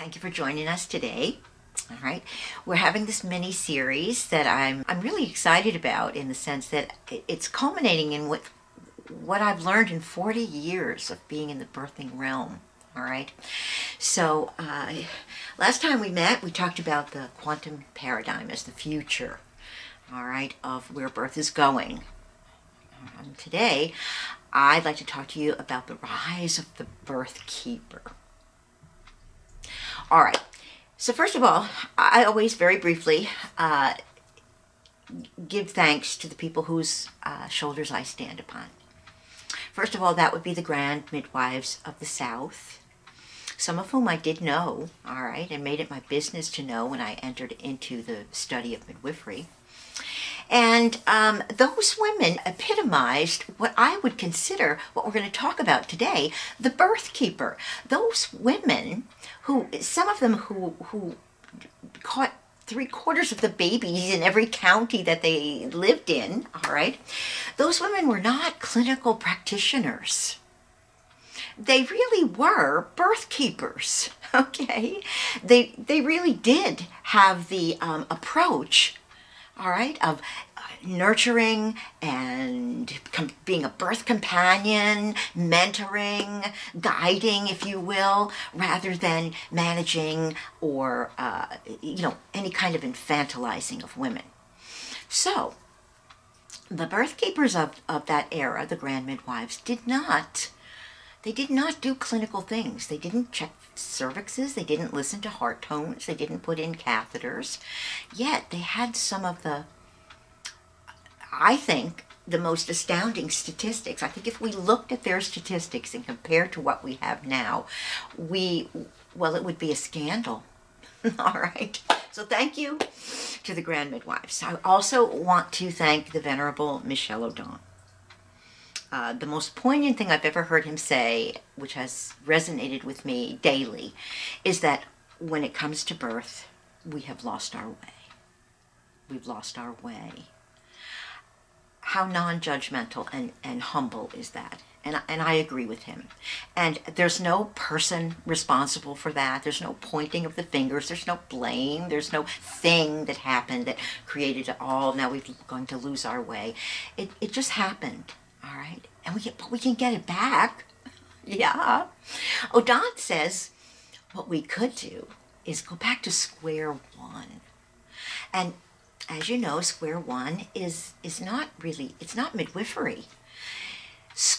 Thank you for joining us today. All right, we're having this mini series that I'm really excited about, in the sense that it's culminating in what I've learned in 40 years of being in the birthing realm. All right, so last time we met, we talked about the quantum paradigm as the future, all right, of where birth is going. Today, I'd like to talk to you about the rise of the birth keeper. All right, so first of all, I always very briefly give thanks to the people whose shoulders I stand upon. First of all, that would be the grand midwives of the South, some of whom I did know, all right, and made it my business to know when I entered into the study of midwifery. And those women epitomized what I would consider, what we're going to talk about today, the birth keeper. Those women who, some of them who caught 3/4 of the babies in every county that they lived in, all right, those women were not clinical practitioners. They really were birth keepers, okay? They really did have the approach, all right, of nurturing and being a birth companion, mentoring, guiding, if you will, rather than managing or, any kind of infantilizing of women. So, the birth keepers of that era, the grand midwives, did not do clinical things. They didn't check cervixes, they didn't listen to heart tones, they didn't put in catheters, yet they had some of the, I think, the most astounding statistics. I think if we looked at their statistics and compared to what we have now, it would be a scandal. All right. So thank you to the grand midwives. I also want to thank the Venerable Michel Odon. The most poignant thing I've ever heard him say, which has resonated with me daily, is that when it comes to birth, we have lost our way. We've lost our way. How non-judgmental and humble is that? And I agree with him. And there's no person responsible for that. There's no pointing of the fingers. There's no blame. There's no thing that happened that created it all. Now we're going to lose our way. It just happened. All right, and we can get it back. Yeah. Odon says what we could do is go back to square one. And as you know, square one is not really, it's not midwifery.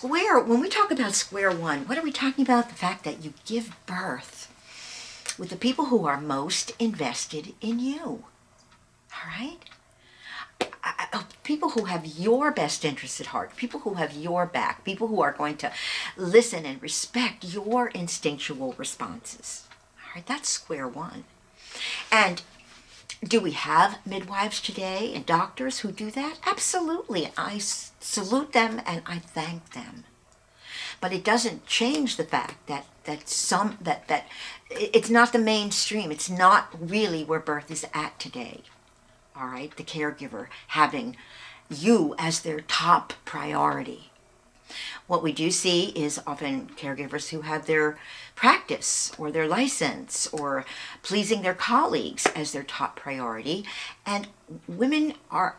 When we talk about square one, what are we talking about? The fact that you give birth with the people who are most invested in you. All right? People who have your best interests at heart, people who have your back, people who are going to listen and respect your instinctual responses. All right, that's square one. And do we have midwives today and doctors who do that? Absolutely. I salute them and I thank them. But it doesn't change the fact that it's not the mainstream. It's not really where birth is at today. All right, the caregiver having you as their top priority. What we do see is often caregivers who have their practice or their license or pleasing their colleagues as their top priority, and women are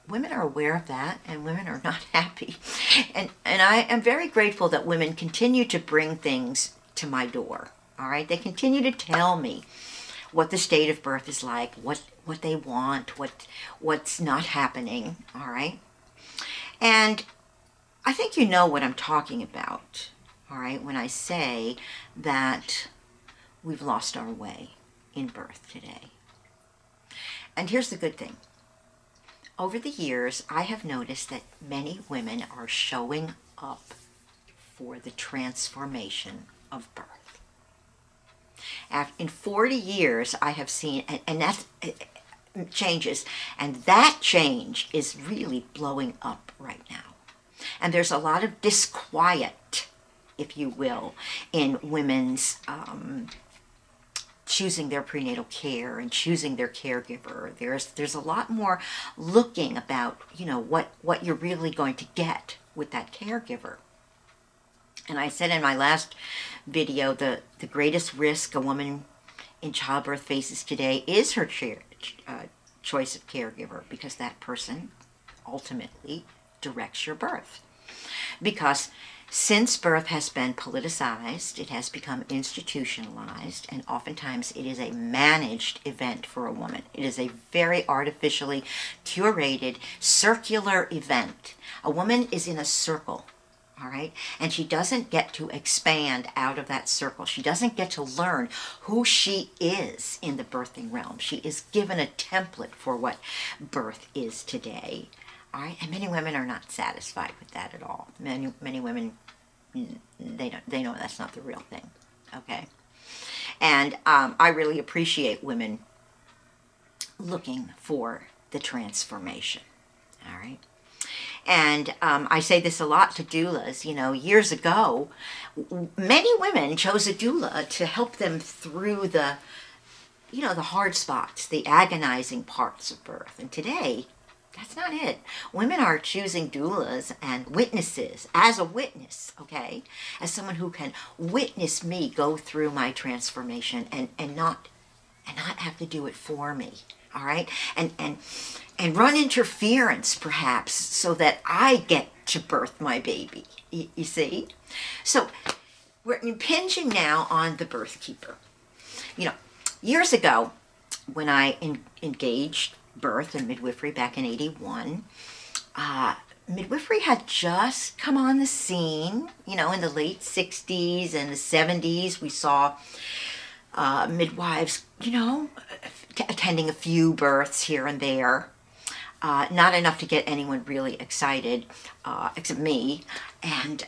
aware of that, and women are not happy. And I am very grateful that women continue to bring things to my door. All right, they continue to tell me what the state of birth is like, what they want, what's not happening, all right? And I think you know what I'm talking about, all right, when I say that we've lost our way in birth today. And here's the good thing. Over the years, I have noticed that many women are showing up for the transformation of birth. In 40 years, I have seen, and that changes, and that change is really blowing up right now. And there's a lot of disquiet, if you will, in women's choosing their prenatal care and choosing their caregiver. There's a lot more looking about, what you're really going to get with that caregiver. And I said in my last video, the greatest risk a woman in childbirth phases today is her choice of caregiver, because that person ultimately directs your birth. Because since birth has been politicized, it has become institutionalized, and oftentimes it is a managed event for a woman. It is a very artificially curated, circular event. A woman is in a circle, all right? And she doesn't get to expand out of that circle. She doesn't get to learn who she is in the birthing realm. She is given a template for what birth is today. All right, and many women are not satisfied with that at all. Many women, they know that's not the real thing. Okay, and I really appreciate women looking for the transformation. All right, and I say this a lot to doulas. You know, years ago, many women chose a doula to help them through the, you know, the hard spots, the agonizing parts of birth. And today, that's not it. Women are choosing doulas and witnesses as a witness, okay? As someone who can witness me go through my transformation and not have to do it for me, all right? And run interference, perhaps, so that I get to birth my baby, you see? So we're impinging now on the birth keeper. You know, years ago, when I engaged birth and midwifery back in '81, midwifery had just come on the scene. You know, in the late 60s and the 70s, we saw midwives, you know, attending a few births here and there. Not enough to get anyone really excited, except me. And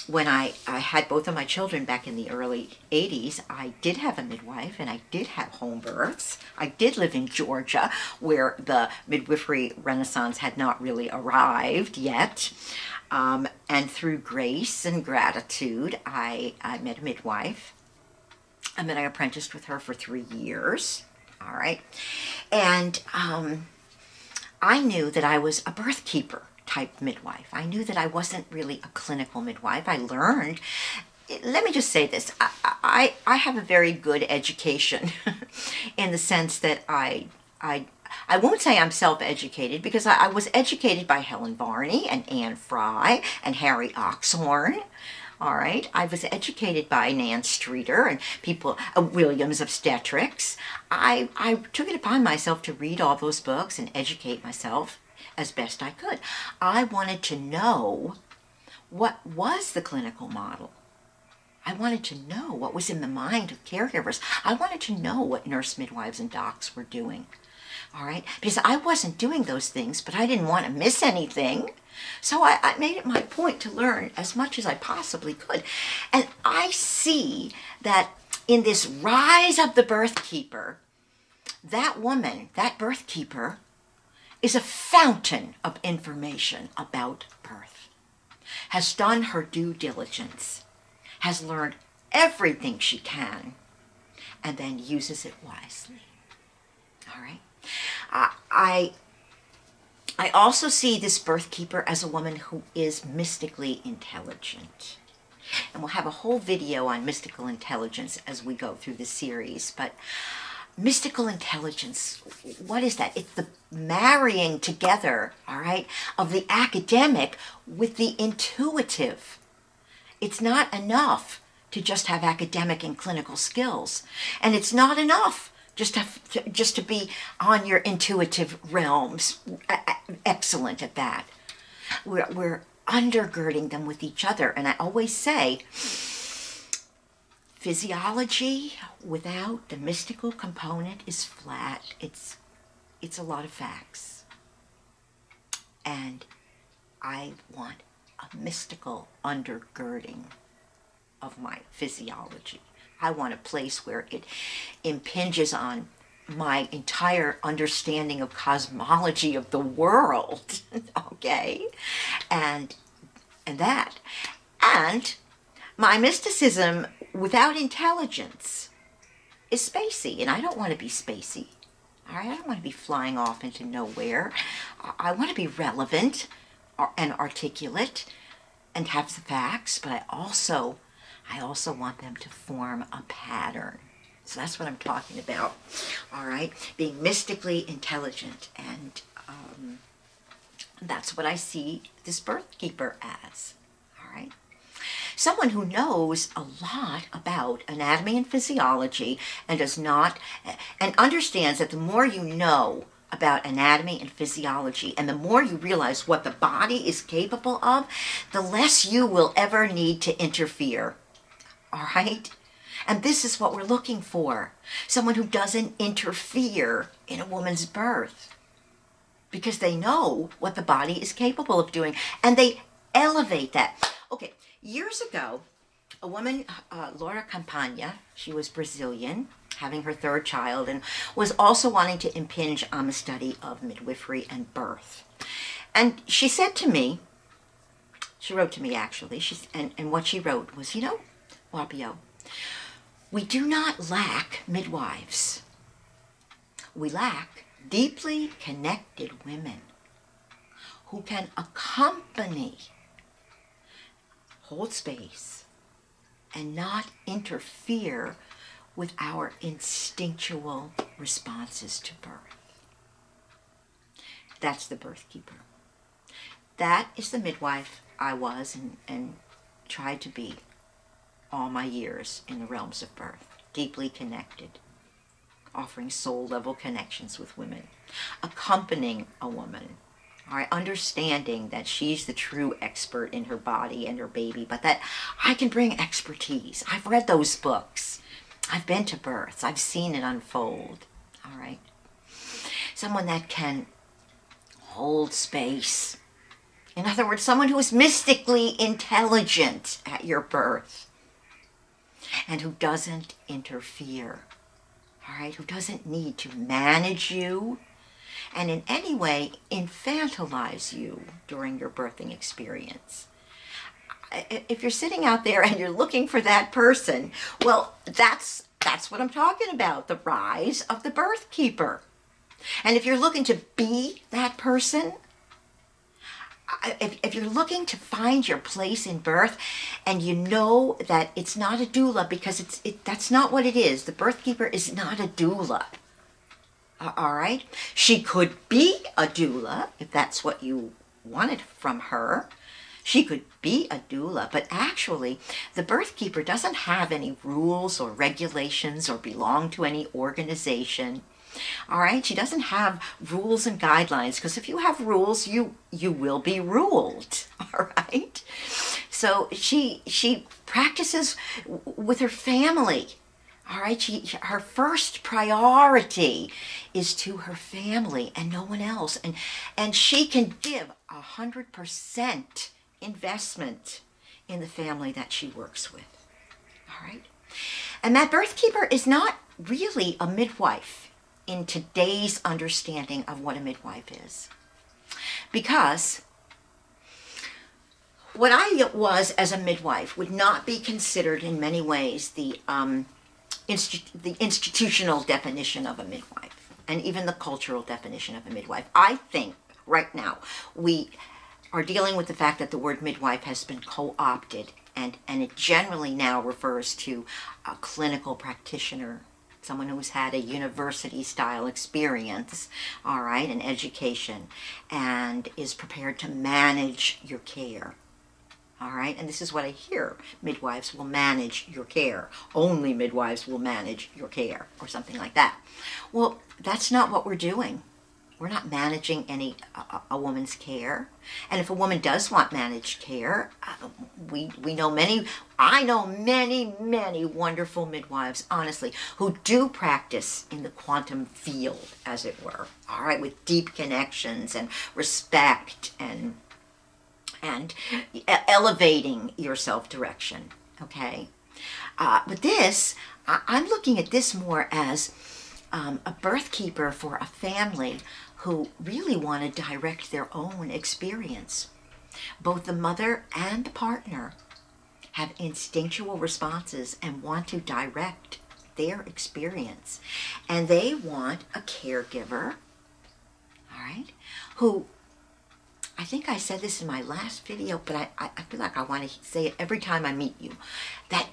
when I had both of my children back in the early 80s, I did have a midwife and I did have home births. I did live in Georgia, where the midwifery renaissance had not really arrived yet. And through grace and gratitude, I met a midwife. And then I apprenticed with her for 3 years. All right. And I knew that I was a birth keeper type midwife. I knew that I wasn't really a clinical midwife. I learned, let me just say this, I have a very good education in the sense that I won't say I'm self-educated, because I was educated by Helen Varney and Anne Fry and Harry Oxhorn. All right, I was educated by Nan Streeter and people, Williams Obstetrics. I took it upon myself to read all those books and educate myself as best I could. I wanted to know what was the clinical model. I wanted to know what was in the mind of caregivers. I wanted to know what nurse midwives and docs were doing. All right, because I wasn't doing those things, but I didn't want to miss anything. So I made it my point to learn as much as I possibly could. And I see that in this rise of the birth keeper, that woman, that birth keeper, is a fountain of information about birth, has done her due diligence, has learned everything she can, and then uses it wisely. All right? I also see this birth keeper as a woman who is mystically intelligent. And we'll have a whole video on mystical intelligence as we go through the series. But mystical intelligence, what is that? It's the marrying together, all right, of the academic with the intuitive. It's not enough to just have academic and clinical skills. And it's not enough just to be on your intuitive realms, excellent at that. We're undergirding them with each other. And I always say, physiology without the mystical component is flat. It's a lot of facts. And I want a mystical undergirding of my physiology. I want a place where it impinges on my entire understanding of cosmology of the world, okay? And that. And my mysticism without intelligence is spacey, and I don't want to be spacey. All right, I don't want to be flying off into nowhere. I want to be relevant and articulate and have the facts, but I also want them to form a pattern So that's what I'm talking about, all right? Being mystically intelligent, and that's what I see this birth keeper as, all right? Someone who knows a lot about anatomy and physiology and does not, and understands that the more you know about anatomy and physiology and the more you realize what the body is capable of, the less you will ever need to interfere, all right? And this is what we're looking for. Someone who doesn't interfere in a woman's birth, because they know what the body is capable of doing, and they elevate that. Okay, years ago, a woman, Laura Campagna, she was Brazilian, having her third child, and was also wanting to impinge on the study of midwifery and birth. And she said to me, she wrote to me actually, and what she wrote was, you know, Whapio, we do not lack midwives. We lack deeply connected women who can accompany, hold space, and not interfere with our instinctual responses to birth. That's the birth keeper. That is the midwife I was and tried to be all my years in the realms of birth. Deeply connected, offering soul-level connections with women, accompanying a woman, all right, understanding that she's the true expert in her body and her baby, but that I can bring expertise. I've read those books. I've been to births. I've seen it unfold, all right? Someone that can hold space. In other words, someone who is mystically intelligent at your birth and who doesn't interfere, all right? Who doesn't need to manage you and in any way infantilize you during your birthing experience. If you're sitting out there and you're looking for that person, well, that's what I'm talking about, the rise of the birth keeper. And if you're looking to be that person, if you're looking to find your place in birth and you know that it's not a doula, because that's not what it is. The birth keeper is not a doula. All right? She could be a doula if that's what you wanted from her. She could be a doula, but actually the birth keeper doesn't have any rules or regulations or belong to any organization. All right? She doesn't have rules and guidelines, because if you have rules, you will be ruled. All right? So she practices with her family. All right, her first priority is to her family and no one else. And she can give 100% investment in the family that she works with. All right? And that birth keeper is not really a midwife in today's understanding of what a midwife is. Because what I was as a midwife would not be considered in many ways the institutional definition of a midwife, and even the cultural definition of a midwife. I think right now we are dealing with the fact that the word midwife has been co-opted, and it generally now refers to a clinical practitioner, someone who's had a university-style experience, all right, an education, and is prepared to manage your care. All right, and this is what I hear. Midwives will manage your care. Only midwives will manage your care, or something like that. Well, that's not what we're doing. We're not managing a woman's care. And if a woman does want managed care, we know many, I know many wonderful midwives, honestly, who do practice in the quantum field, as it were. All right, with deep connections and respect and elevating your self-direction, okay? But this, I'm looking at this more as a birth keeper for a family who really want to direct their own experience. Both the mother and the partner have instinctual responses and want to direct their experience. And they want a caregiver, all right, who, I think I said this in my last video, but I feel like I want to say it every time I meet you, that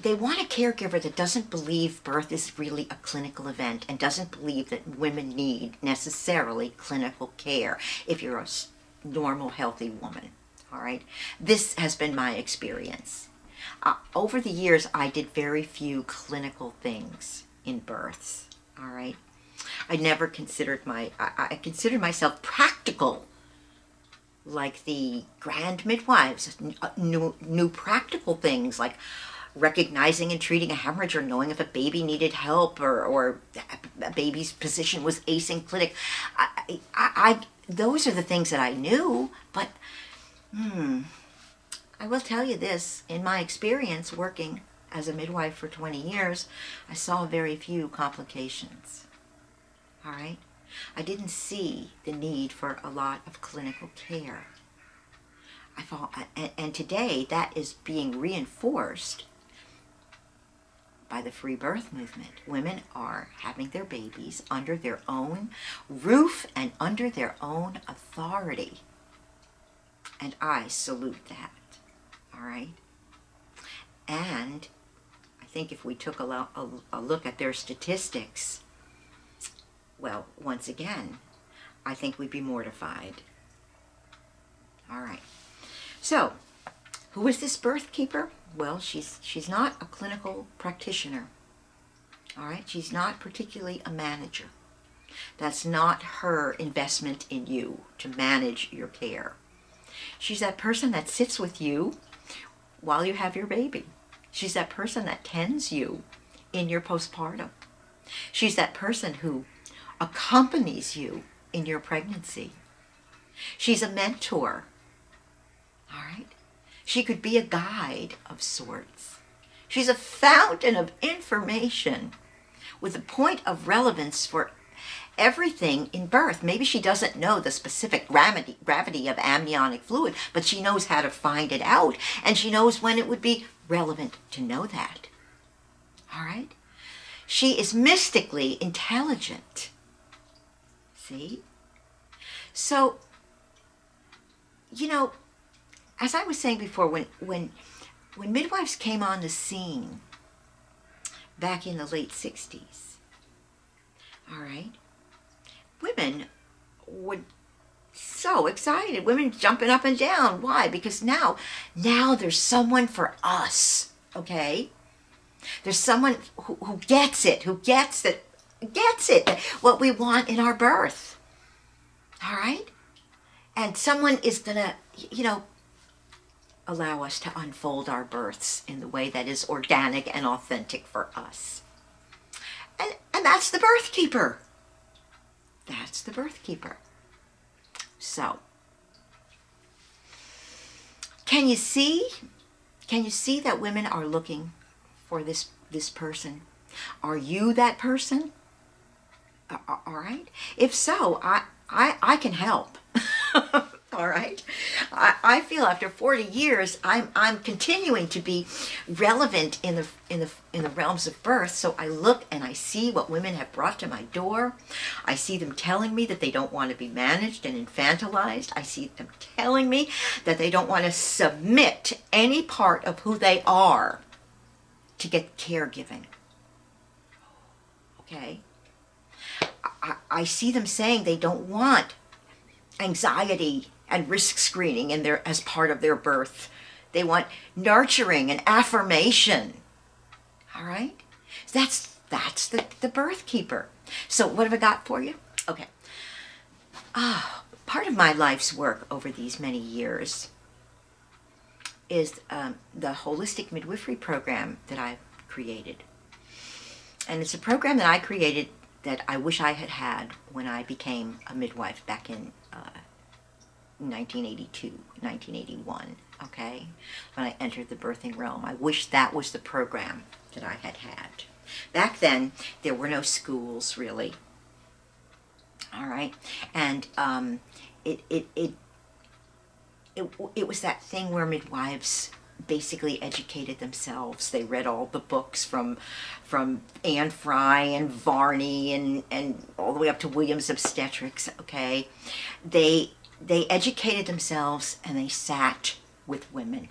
they want a caregiver that doesn't believe birth is really a clinical event and doesn't believe that women need necessarily clinical care if you're a normal, healthy woman. All right? This has been my experience. Over the years, I did very few clinical things in births. All right? I never considered I considered myself practical, like the grand midwives knew practical things like recognizing and treating a hemorrhage, or knowing if a baby needed help, or a baby's position was asynclitic. Those are the things that I knew, but I will tell you this, in my experience working as a midwife for 20 years, I saw very few complications. All right? I didn't see the need for a lot of clinical care. And today that is being reinforced by the free birth movement. Women are having their babies under their own roof and under their own authority. And I salute that. All right? And I think if we took a look at their statistics, well, once again, I think we'd be mortified. All right. So, who is this birth keeper? Well, she's not a clinical practitioner. All right? She's not particularly a manager. That's not her investment in you to manage your care. She's that person that sits with you while you have your baby. She's that person that tends you in your postpartum. She's that person who accompanies you in your pregnancy. She's a mentor. All right? She could be a guide of sorts. She's a fountain of information with a point of relevance for everything in birth. Maybe she doesn't know the specific gravity of amniotic fluid, but she knows how to find it out, and she knows when it would be relevant to know that. All right? She is mystically intelligent. See? So, you know, as I was saying before, when midwives came on the scene back in the late 60s, all right, women were so excited. Women jumping up and down. Why? Because now there's someone for us, okay? There's someone who gets it, what we want in our birth, all right? And someone is going to, you know, allow us to unfold our births in the way that is organic and authentic for us. And that's the birth keeper. That's the birth keeper. So, can you see that women are looking for this person? Are you that person? All right. If so, I can help. All right. I feel after 40 years, I'm continuing to be relevant in the realms of birth. So I look and I see what women have brought to my door. I see them telling me that they don't want to be managed and infantilized. I see them telling me that they don't want to submit any part of who they are to get caregiving. Okay. I see them saying they don't want anxiety and risk screening as part of their birth. They want nurturing and affirmation. All right? That's the birth keeper. So what have I got for you? Okay. Part of my life's work over these many years is the holistic midwifery program that I've created. And it's a program that I created that I wish I had had when I became a midwife back in 1982, 1981, okay? When I entered the birthing realm. I wish that was the program that I had had. Back then, there were no schools, really. All right? And it was that thing where midwives basically educated themselves. They read all the books from Anne Fry and Varney and all the way up to Williams Obstetrics, okay? They educated themselves and they sat with women.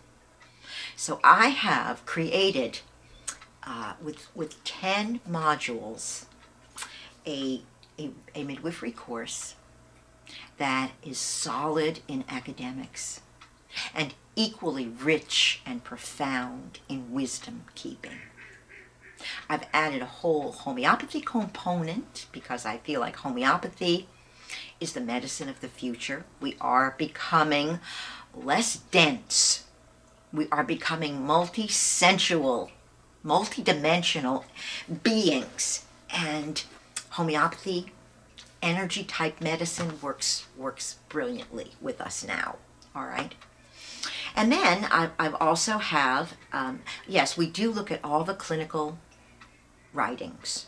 So I have created with 10 modules, a midwifery course that is solid in academics and equally rich and profound in wisdom keeping. I've added a whole homeopathy component because I feel like homeopathy is the medicine of the future. We are becoming less dense. We are becoming multi-sensual, multi-dimensional beings. And homeopathy, energy type medicine works brilliantly with us now. All right. And then I've also have, yes, we do look at all the clinical writings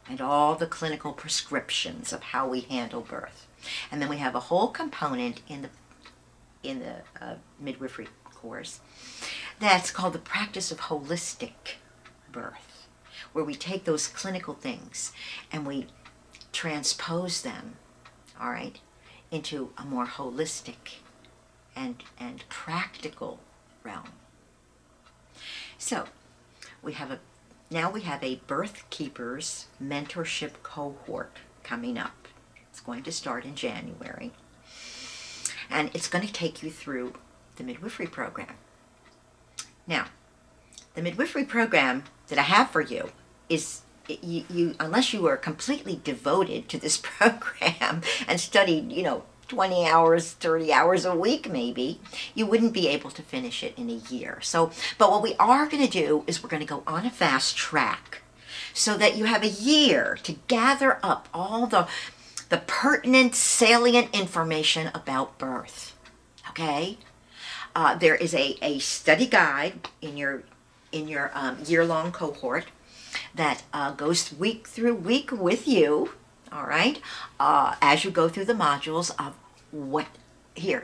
and all the clinical prescriptions of how we handle birth. And then we have a whole component in the midwifery course that's called the practice of holistic birth, where we take those clinical things and we transpose them, all right, into a more holistic and practical realm. So now we have a birth keepers mentorship cohort coming up. It's going to start in January, and it's going to take you through the midwifery program. Now, the midwifery program that I have for you is, you unless you are completely devoted to this program and studied, 20 hours, 30 hours a week maybe, you wouldn't be able to finish it in a year. But what we are going to do is we're going to go on a fast track so that you have a year to gather up all the pertinent, salient information about birth. Okay? There is a study guide in your year-long cohort that goes week through week with you. All right, as you go through the modules of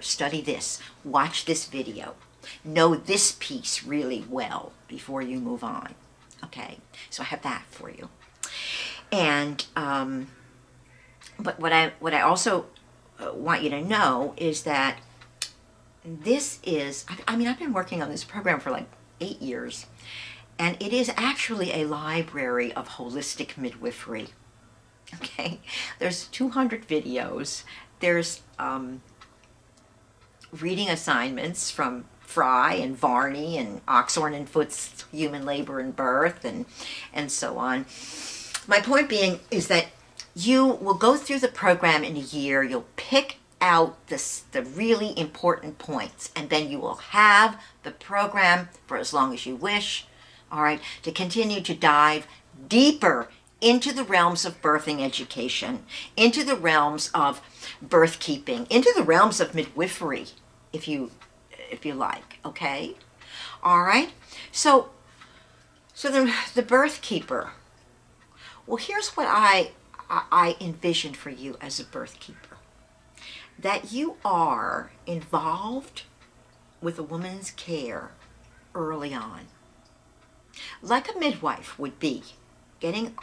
study this, watch this video, know this piece really well before you move on. Okay, so I have that for you. And but what I also want you to know is that this is, I've been working on this program for like 8 years, and it is actually a library of holistic midwifery. Okay, there's 200 videos. There's reading assignments from Fry and Varney and Oxorn and Foote's Human Labor and Birth and so on. My point being is that you will go through the program in a year. You'll pick out the really important points, and then you will have the program for as long as you wish, all right, to continue to dive deeper into the realms of birthing education, into the realms of birth keeping, into the realms of midwifery, if you like, okay? All right? So the birth keeper. Well, here's what I envision for you as a birth keeper. That you are involved with a woman's care early on. Like a midwife would be, beginning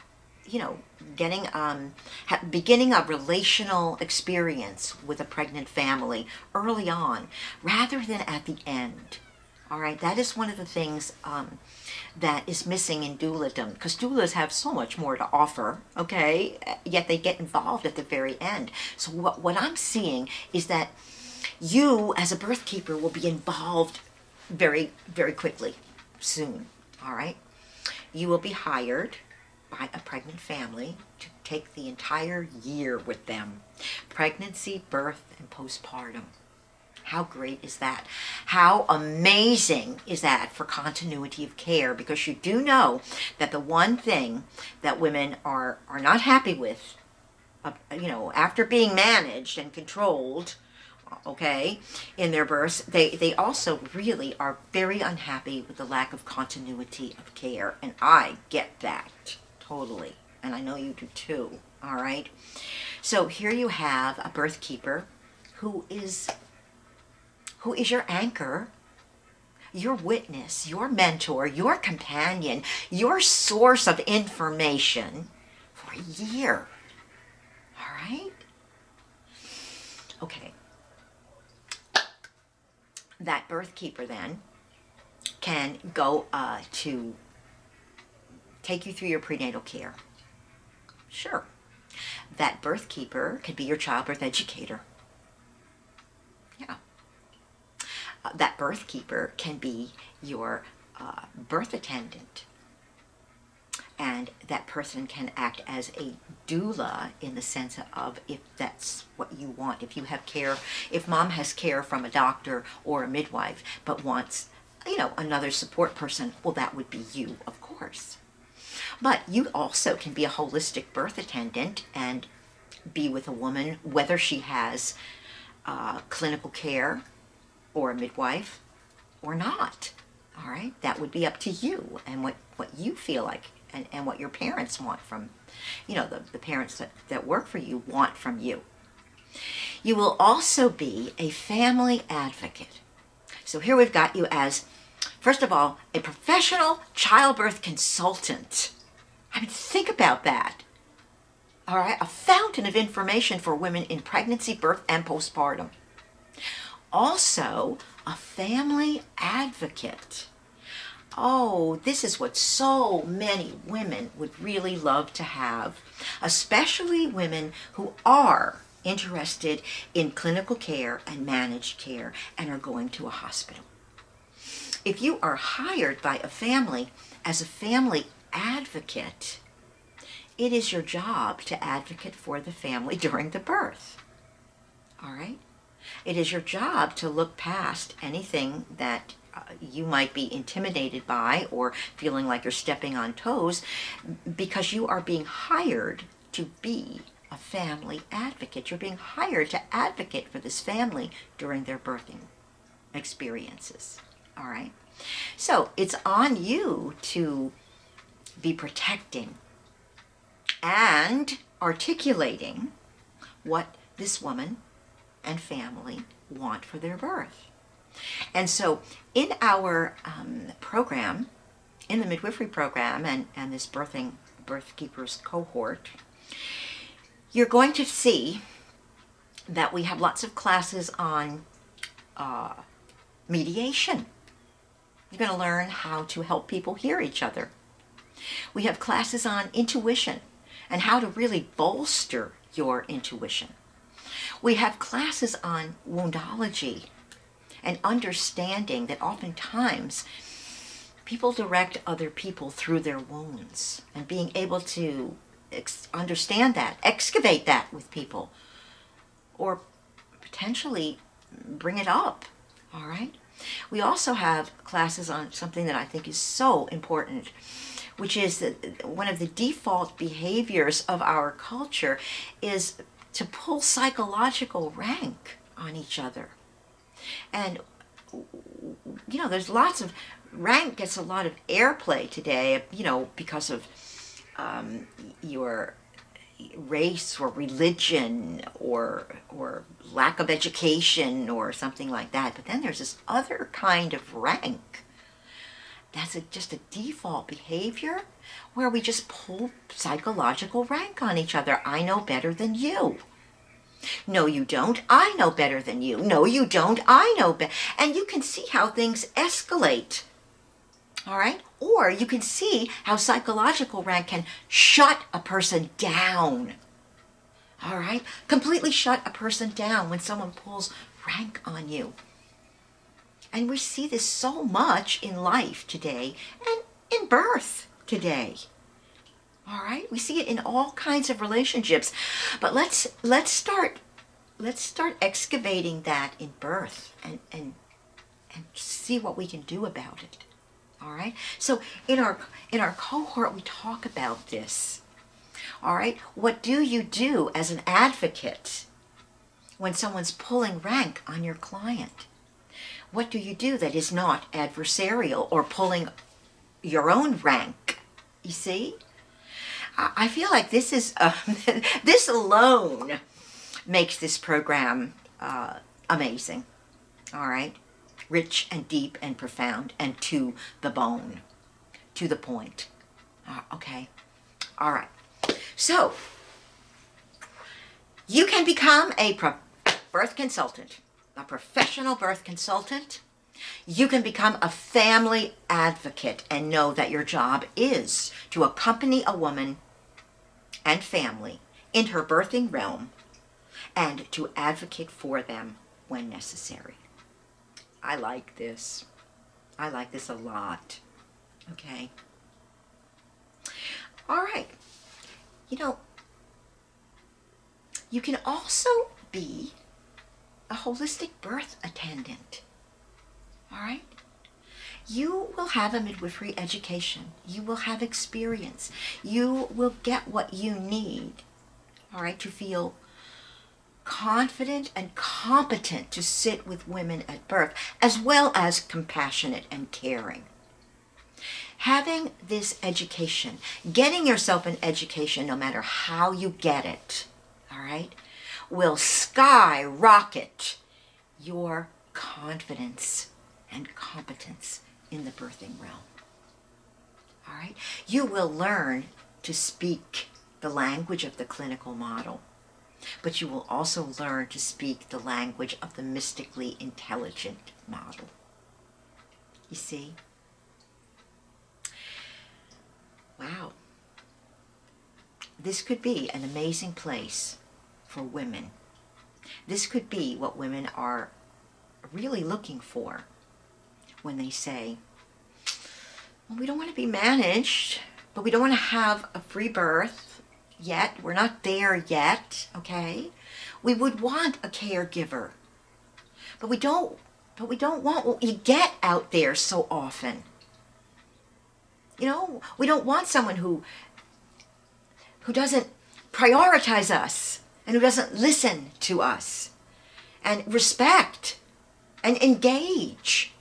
a relational experience with a pregnant family early on, rather than at the end. All right, that is one of the things that is missing in douladom, because doulas have so much more to offer, okay, yet they get involved at the very end. So what I'm seeing is that you, as a birth keeper, will be involved very, very quickly, soon, all right? You will be hired by a pregnant family to take the entire year with them. Pregnancy, birth, and postpartum. How great is that? How amazing is that for continuity of care? Because you do know that the one thing that women are not happy with, after being managed and controlled, okay, in their births, they also really are very unhappy with the lack of continuity of care. And I get that. Totally. And I know you do too. All right. So here you have a birth keeper who is your anchor, your witness, your mentor, your companion, your source of information for a year. All right. Okay. That birth keeper then can go to take you through your prenatal care. Sure. That birth keeper could be your childbirth educator. Yeah. That birth keeper can be your birth attendant. And that person can act as a doula in the sense of, if that's what you want. If you have care, if mom has care from a doctor or a midwife, but wants, another support person, well, that would be you, of course. But you also can be a holistic birth attendant and be with a woman, whether she has clinical care or a midwife or not. All right, that would be up to you and what you feel like and what your parents want from, the parents that work for you want from you. You will also be a family advocate. So here we've got you as, first of all, a professional childbirth consultant. I mean, think about that. All right, a fountain of information for women in pregnancy, birth, and postpartum. Also, a family advocate. Oh, this is what so many women would really love to have, especially women who are interested in clinical care and managed care and are going to a hospital. If you are hired by a family as a family advocate, it is your job to advocate for the family during the birth. All right? It is your job to look past anything that you might be intimidated by or feeling like you're stepping on toes, because you are being hired to be a family advocate. You're being hired to advocate for this family during their birthing experiences. All right? So it's on you to be protecting and articulating what this woman and family want for their birth. And so in our program, in the midwifery program and this birth keepers cohort, you're going to see that we have lots of classes on mediation. You're going to learn how to help people hear each other. We have classes on intuition and how to really bolster your intuition. We have classes on woundology and understanding that oftentimes people direct other people through their wounds, and being able to understand that, excavate that with people, or potentially bring it up. All right? We also have classes on something that I think is so important, which is that one of the default behaviors of our culture is to pull psychological rank on each other. And, there's lots of, rank gets a lot of airplay today, because of your race or religion or lack of education or something like that. But then there's this other kind of rank that's just a default behavior where we just pull psychological rank on each other. I know better than you. No, you don't. I know better than you. No, you don't. I know better. And you can see how things escalate. All right? Or you can see how psychological rank can shut a person down. All right? Completely shut a person down when someone pulls rank on you. And we see this so much in life today and in birth today. All right? We see it in all kinds of relationships. But let's start excavating that in birth and see what we can do about it. All right? So in our cohort we talk about this. All right? What do you do as an advocate when someone's pulling rank on your client? What do you do that is not adversarial or pulling your own rank? You see? I feel like this is this alone makes this program amazing. All right? Rich and deep and profound and to the bone, to the point. Okay? All right. So, you can become a birth consultant, a professional birth consultant, You can become a family advocate and know that your job is to accompany a woman and family in her birthing realm and to advocate for them when necessary. I like this. I like this a lot. Okay. All right. You know, you can also be a holistic birth attendant. All right? You will have a midwifery education. You will have experience. You will get what you need, all right, to feel confident and competent to sit with women at birth, as well as compassionate and caring. Having this education, getting yourself an education, no matter how you get it, all right, will skyrocket your confidence and competence in the birthing realm. All right? You will learn to speak the language of the clinical model, but you will also learn to speak the language of the mystically intelligent model. You see? Wow. This could be an amazing place for women. This could be what women are really looking for when they say, well, we don't want to be managed, but we don't want to have a free birth yet. We're not there yet, okay? We would want a caregiver, but we don't want what you get out there so often. You know, we don't want someone who doesn't prioritize us and who doesn't listen to us and respect and engage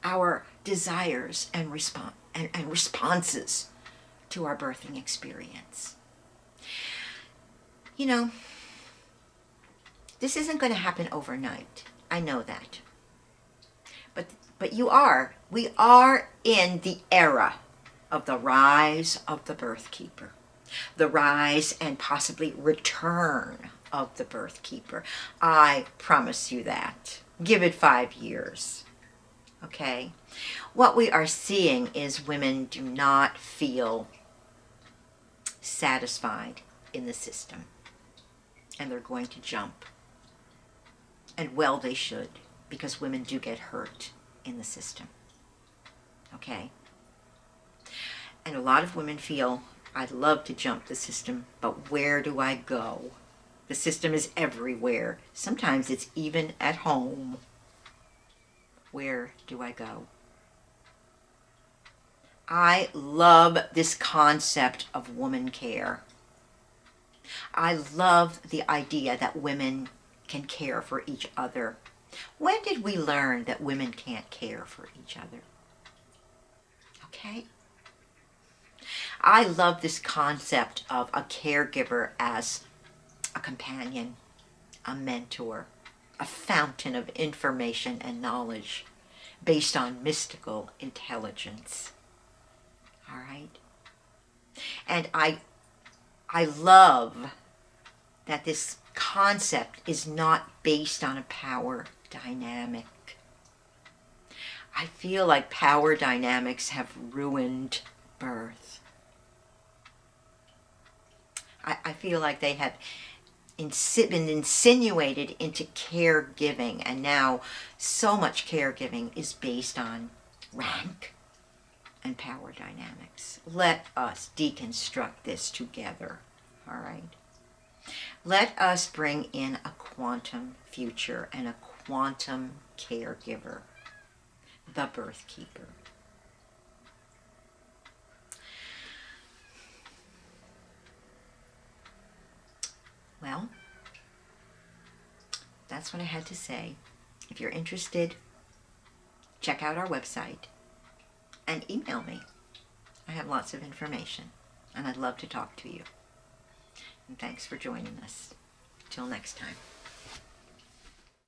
our desires and responses to our birthing experience. You know, this isn't going to happen overnight. I know that. But we are in the era of the rise of the birth keeper. The rise and possibly return of the birth keeper. I promise you that. Give it 5 years. Okay? What we are seeing is women do not feel satisfied in the system. And they're going to jump. And well, they should, because women do get hurt in the system. Okay? And a lot of women feel, I'd love to jump the system, but where do I go? The system is everywhere. Sometimes it's even at home. Where do I go? I love this concept of woman care. I love the idea that women can care for each other. When did we learn that women can't care for each other? Okay? I love this concept of a caregiver as a companion, a mentor, a fountain of information and knowledge based on mystical intelligence. All right? And I love that this concept is not based on a power dynamic. I feel like power dynamics have ruined birth. I feel like they have been insinuated into caregiving, and now so much caregiving is based on rank and power dynamics. Let us deconstruct this together, all right? Let us bring in a quantum future and a quantum caregiver, the birth keeper. Well, that's what I had to say. If you're interested, check out our website and email me. I have lots of information, and I'd love to talk to you. And thanks for joining us. Till next time.